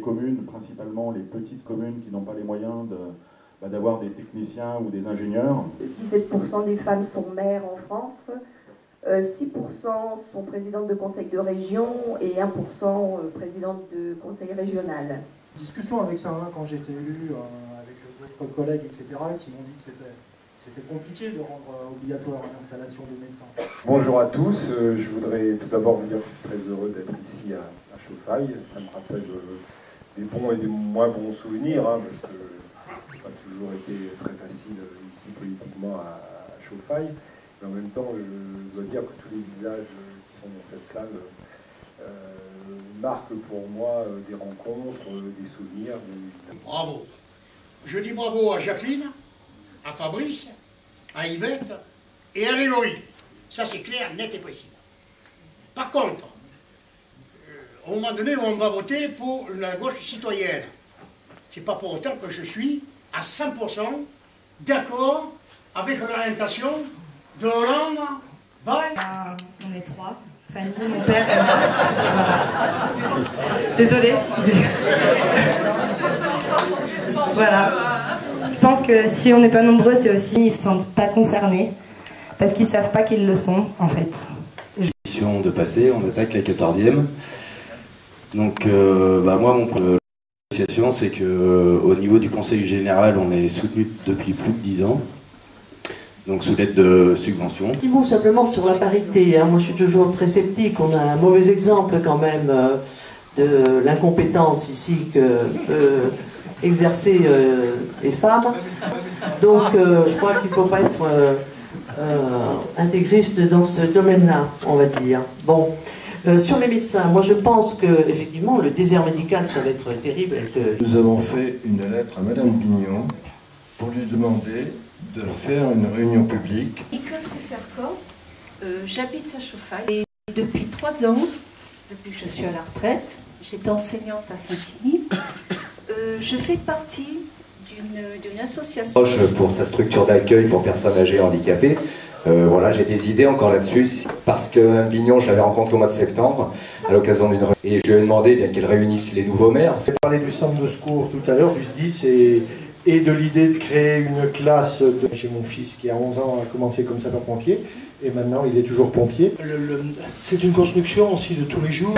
communes, principalement les petites communes qui n'ont pas les moyens d'avoir des techniciens ou des ingénieurs. 17% des femmes sont maires en France, 6% sont présidentes de conseils de région et 1% présidentes de conseil régional. Discussion avec ça quand j'étais élu, avec d'autres collègues, etc., qui m'ont dit que c'était compliqué de rendre obligatoire l'installation des médecins. Bonjour à tous, je voudrais tout d'abord vous dire que je suis très heureux d'être ici à Chauffailles. Ça me rappelle des bons et des moins bons souvenirs, parce que ça n'a pas toujours été très facile ici politiquement à Chauffailles. Mais en même temps, je dois dire que tous les visages qui sont dans cette salle marquent pour moi des rencontres, des souvenirs. Bravo. Je dis bravo à Jacqueline, à Fabrice, à Yvette et à Grégory. Ça c'est clair, net et précis. Par contre, au moment donné, on va voter pour la gauche citoyenne. C'est pas pour autant que je suis à 100% d'accord avec l'orientation de Hollande, Valls. On est trois. Fanny, mon père et moi. Désolée. Voilà. Je pense que si on n'est pas nombreux, c'est aussi qu'ils ne se sentent pas concernés, parce qu'ils ne savent pas qu'ils le sont, en fait. De passer, on attaque la 14e. Donc, moi, mon association, c'est qu'au niveau du Conseil général, on est soutenu depuis plus de 10 ans. Donc sous l'aide de subventions. Un petit mot simplement sur la parité. Moi je suis toujours très sceptique. On a un mauvais exemple quand même de l'incompétence ici que peut exercer les femmes. Donc je crois qu'il ne faut pas être intégriste dans ce domaine-là, on va dire. Bon. Sur les médecins, moi je pense que effectivement le désert médical ça va être terrible. Nous avons fait une lettre à Madame Bignon pour lui demander de faire une réunion publique. Nicole Pfefferkorn, j'habite à Chauffailles et depuis 3 ans, depuis que je suis à la retraite, j'étais enseignante à Saint-Igny. Je fais partie d'une association. Pour sa structure d'accueil pour personnes âgées et handicapées. Voilà, j'ai des idées encore là-dessus, parce que Mme Bignon, je l'avais rencontrée au mois de septembre, à l'occasion d'une réunion, et je lui ai demandé qu'elle réunisse les nouveaux maires. J'ai parlé du centre de secours tout à l'heure, du SDIS, et de l'idée de créer une classe chez mon fils qui a 11 ans a commencé comme sapeur-pompier, et maintenant il est toujours pompier. C'est une construction aussi de tous les jours.